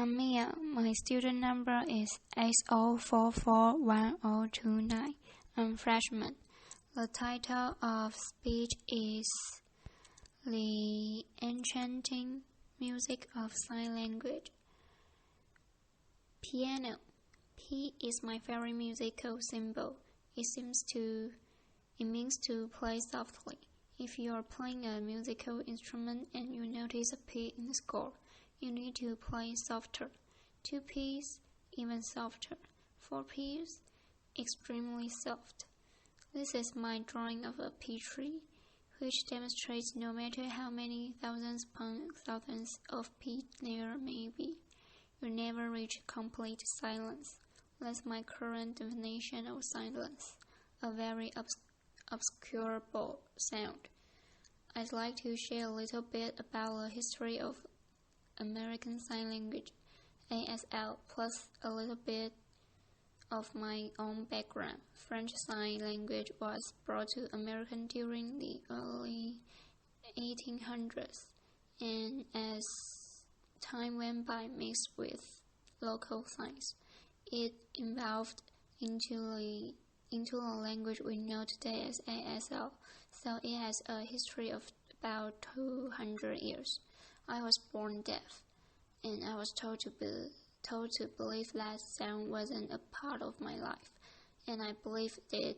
I'm Mia. My student number is 80441029. I'm freshman. The title of speech is The Enchanting Music of Sign Language. Piano. P is my favorite musical symbol. It means to play softly. If you are playing a musical instrument and you notice a P in the score, you need to play softer. 2 Ps, even softer. 4 Ps, extremely soft. This is my drawing of a P tree, which demonstrates no matter how many thousands upon thousands of P there may be, you never reach complete silence. That's my current definition of silence, a very obscure sound. I'd like to share a little bit about the history of American Sign Language, ASL, plus a little bit of my own background. French Sign Language was brought to America during the early 1800s, and as time went by mixed with local signs, it evolved into the language we know today as ASL, so it has a history of about 200 years. I was born deaf, and I was told to believe that sound wasn't a part of my life, and I believed it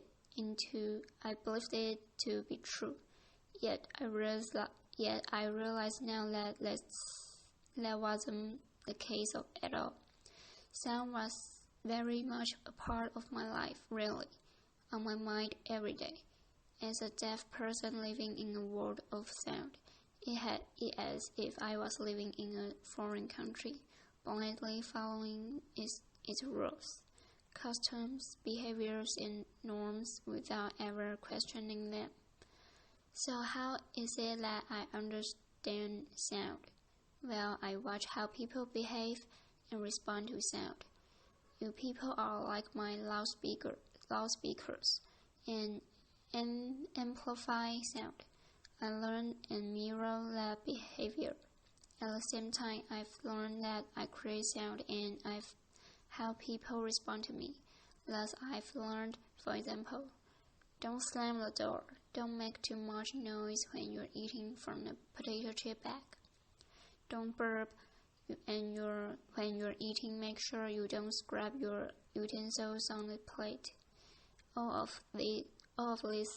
to be true. Yet I realized now that that wasn't the case at all. Sound was very much a part of my life, really, on my mind every day. As a deaf person living in a world of sound, it as if I was living in a foreign country, blindly following its rules, customs, behaviors, and norms without ever questioning them. So how is it that I understand sound? Well, I watch how people behave and respond to sound. You people are like my loudspeakers and amplify sound. I learn and mirror that behavior. At the same time, I've learned that I create sound and how people respond to me. Thus, I've learned, for example, don't slam the door. Don't make too much noise when you're eating from the potato chip bag. Don't burp, and when you're eating, make sure you don't scrub your utensils on the plate. All of these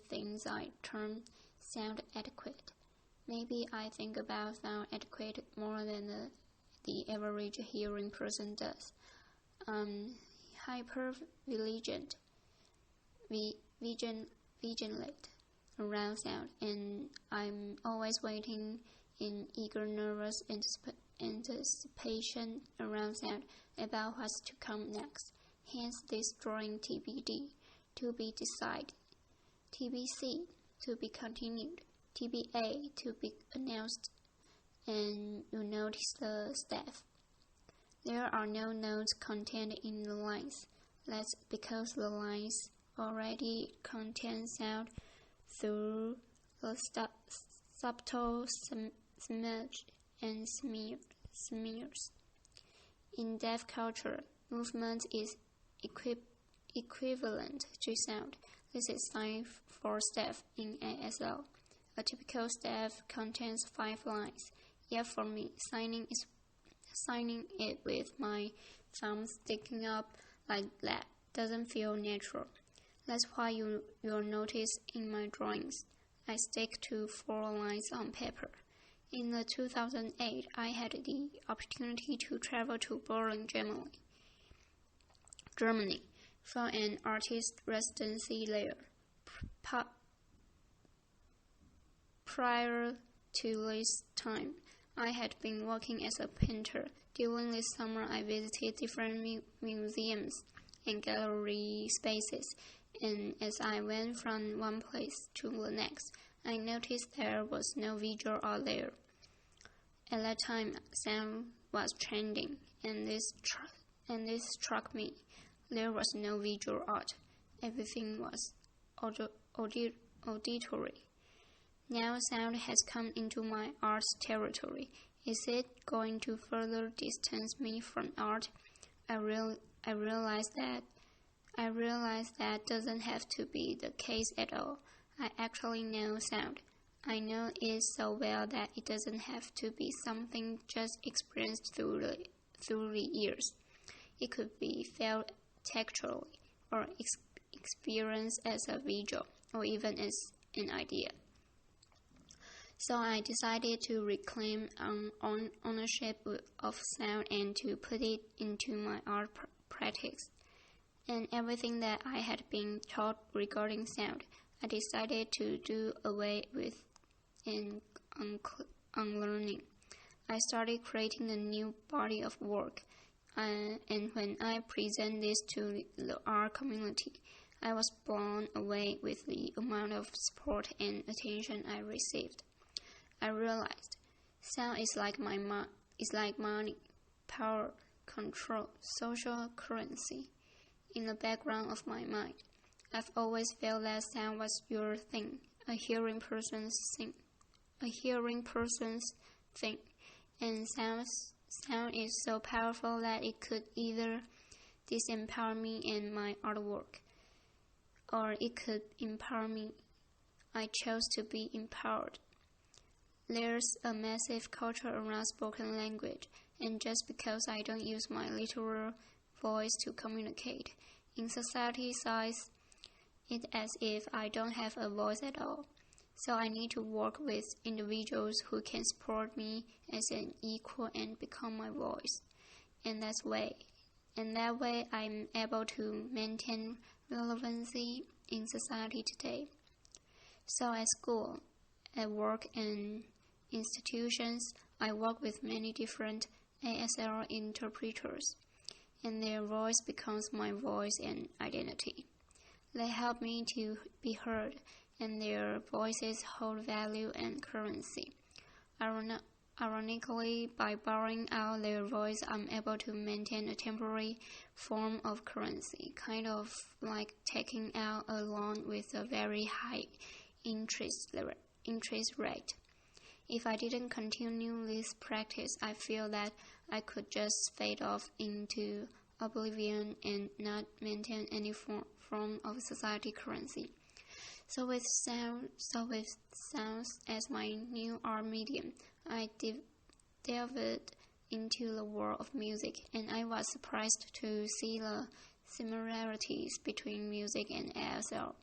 things I term sound etiquette. Maybe I think about sound etiquette more than the average hearing person does. Hyper-vigilant around sound, and I'm always waiting in eager, nervous anticipation around sound about what's to come next. Hence this drawing TBD, to be decided, TBC, to be continued, TBA, to be announced, and you notice the staff. There are no notes contained in the lines. That's because the lines already contain sound through the subtle smudge and smears. In deaf culture, movement is equivalent to sound. This is sign for staff in ASL. A typical staff contains 5 lines. Yet for me, signing it with my thumb sticking up like that doesn't feel natural. That's why you'll notice in my drawings, I stick to 4 lines on paper. In 2008, I had the opportunity to travel to Berlin, Germany, for an artist residency there. Prior to this time, I had been working as a painter. During this summer, I visited different museums and gallery spaces, and as I went from one place to the next, I noticed there was no visual art there. At that time, sound was trending, and this struck me. There was no visual art. Everything was auditory. Now sound has come into my arts territory. Is it going to further distance me from art? I realize that doesn't have to be the case at all. I actually know sound. I know it so well that it doesn't have to be something just experienced through the ears. It could be felt texturally, or experienced as a visual, or even as an idea. So I decided to reclaim ownership of sound and to put it into my art practice. And everything that I had been taught regarding sound, I decided to do away with and unlearning. I started creating a new body of work, and when I present this to the art community, I was blown away with the amount of support and attention I received. I realized sound is like money, power, control, social currency. In the background of my mind, I've always felt that sound was your thing, a hearing person's thing, and sound is so powerful that it could either disempower me and my artwork, or it could empower me. I chose to be empowered. There's a massive culture around spoken language, and just because I don't use my literal voice to communicate, in society sees it as if I don't have a voice at all. So I need to work with individuals who can support me as an equal and become my voice. And that way I'm able to maintain relevancy in society today. So at school, at work, and institutions, I work with many different ASL interpreters, and their voice becomes my voice and identity. They help me to be heard, and their voices hold value and currency. Ironically, by borrowing out their voice, I'm able to maintain a temporary form of currency, kind of like taking out a loan with a very high interest rate. If I didn't continue this practice, I feel that I could just fade off into oblivion and not maintain any form of society currency. So with sounds as my new art medium, I delved into the world of music, and I was surprised to see the similarities between music and ASL.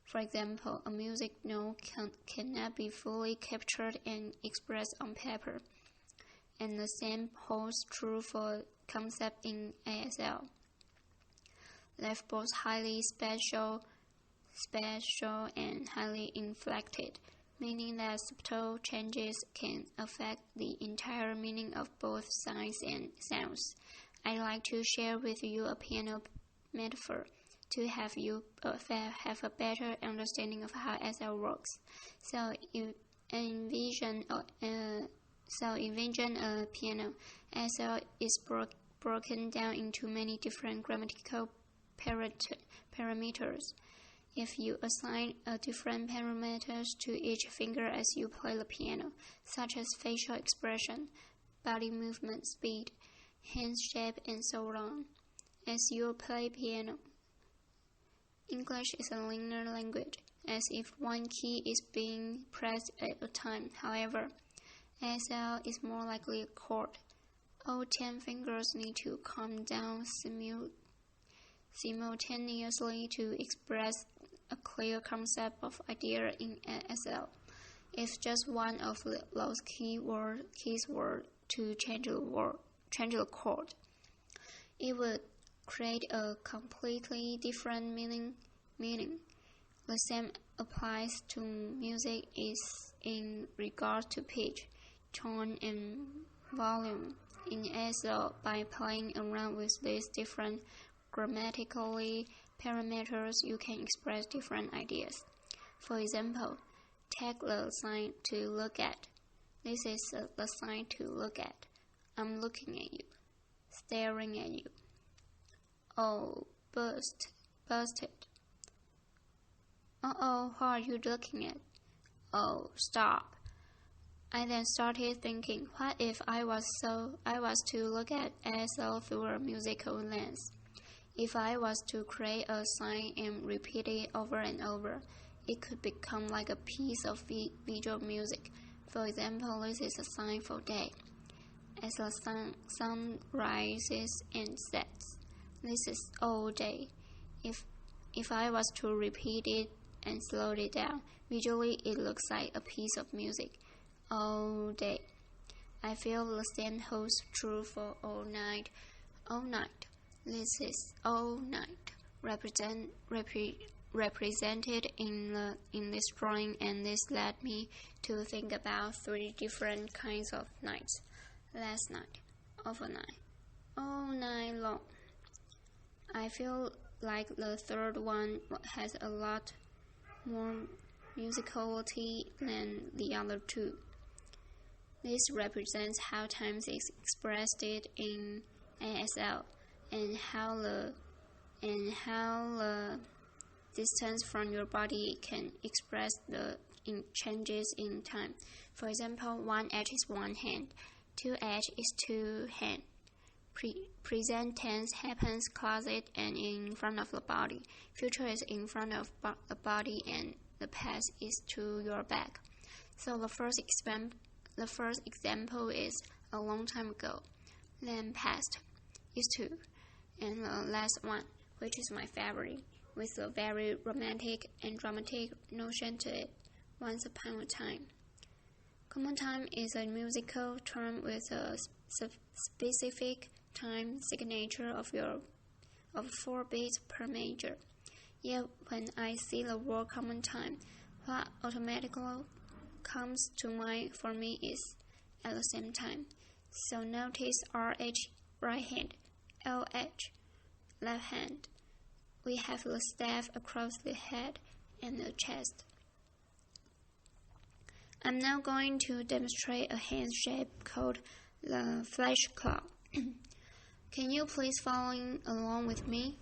For example, a music note cannot be fully captured and expressed on paper, and the same holds true for concept in ASL. They're both highly spatial and highly inflected, meaning that subtle changes can affect the entire meaning of both signs and sounds. I'd like to share with you a piano metaphor to have you have a better understanding of how ASL works. So envision a piano. ASL is broken down into many different grammatical parameters. If you assign different parameters to each finger as you play the piano, such as facial expression, body movement, speed, hand shape, and so on, as you play piano, English is a linear language, as if one key is being pressed at a time. However, ASL is more likely a chord. All 10 fingers need to come down simultaneously to express a clear concept of idea in ASL. If just one of those keys were to change the chord, it would create a completely different meaning. The same applies to music in regard to pitch, tone, and volume. In ASL, by playing around with these different grammatically parameters, you can express different ideas. For example, take the sign to look at. This is the sign to look at. I'm looking at you, staring at you. Oh, busted. Uh-oh, what are you looking at? Oh, stop. I then started thinking, what if I was to look at ASL through a musical lens? If I was to create a sign and repeat it over and over, it could become like a piece of visual music. For example, this is a sign for day. As the sun rises and sets, this is all day. If I was to repeat it and slow it down, visually it looks like a piece of music. All day. I feel the same holds true for all night. All night. This is all night represented in this drawing, and this led me to think about 3 different kinds of nights. Last night, overnight, all night long. I feel like the third one has a lot more musicality than the other 2. This represents how time is expressed in ASL and how the distance from your body can express the changes in time. For example, 1H is 1 hand, 2H is 2 hand. Present tense happens closet and in front of the body. Future is in front of the body, and the past is to your back. So the first example is a long time ago. Then past is 2. And the last one, which is my favorite, with a very romantic and dramatic notion to it, once upon a time. Common time is a musical term with a specific time signature of 4 beats per measure. Yet when I see the word common time, what automatically comes to mind for me is at the same time. So notice RH, right hand, LH, left hand. We have the staff across the head and the chest. I'm now going to demonstrate a hand shape called the flash claw. Can you please follow along with me?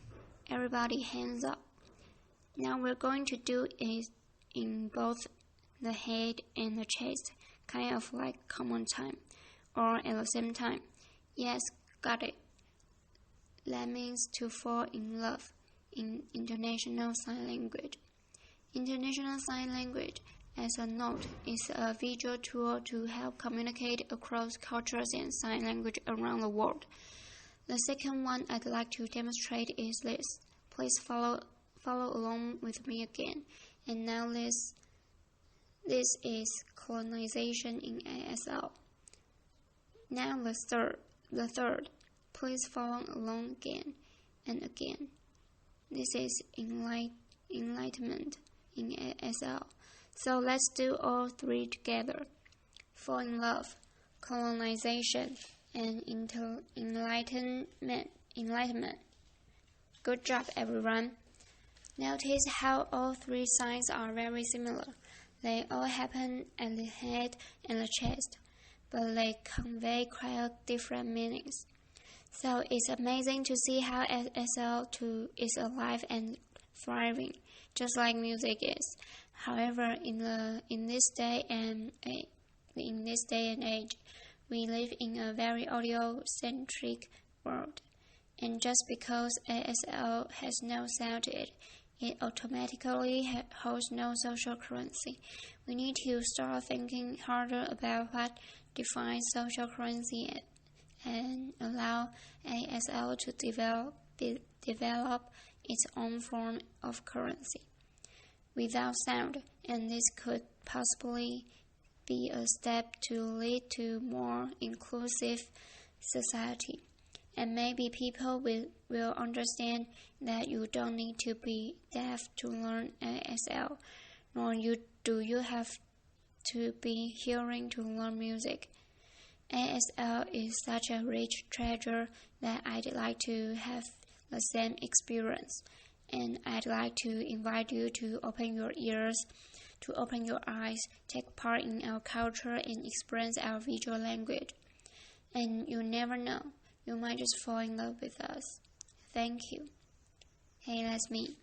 Everybody hands up. Now we're going to do it in both the head and the chest, kind of like common time, or at the same time. Yes, got it. That means to fall in love in International Sign Language. International Sign Language, as a note, is a visual tool to help communicate across cultures and sign language around the world. The second one I'd like to demonstrate is this. Please follow along with me again. And now this is colonization in ASL. Now the third. Please follow along again and again. This is enlightenment in ASL. So let's do all 3 together. Fall in love, colonization, and enlightenment. Good job, everyone. Notice how all 3 signs are very similar. They all happen at the head and the chest, but they convey quite different meanings. So it's amazing to see how ASL is alive and thriving, just like music is. However, in this day and age, we live in a very audio-centric world, and just because ASL has no sound to it, it automatically holds no social currency. We need to start thinking harder about what defines social currency and allow ASL to develop its own form of currency without sound, and this could possibly be a step to lead to more inclusive society. And maybe people will understand that you don't need to be deaf to learn ASL, nor do you have to be hearing to learn music. ASL is such a rich treasure that I'd like to have the same experience. And I'd like to invite you to open your ears, to open your eyes, take part in our culture, and experience our visual language. And you never know, you might just fall in love with us. Thank you. Hey, that's me.